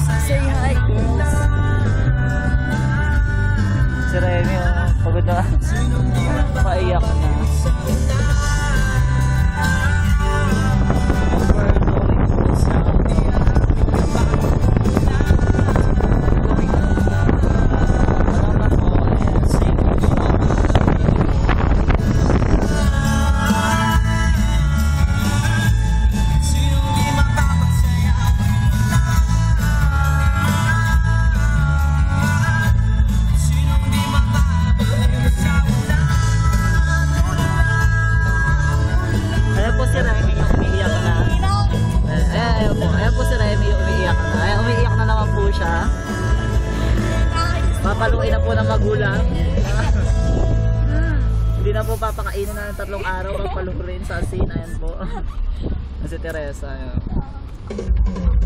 Say hi, girls. Si Remy, oh, pagod na. Paiyak na. Papaluin na po ng magulang. Hindi na po papakainin na ng 3 araw. Papaluin sa asin. Ayan po. Si Teresa. Ayan.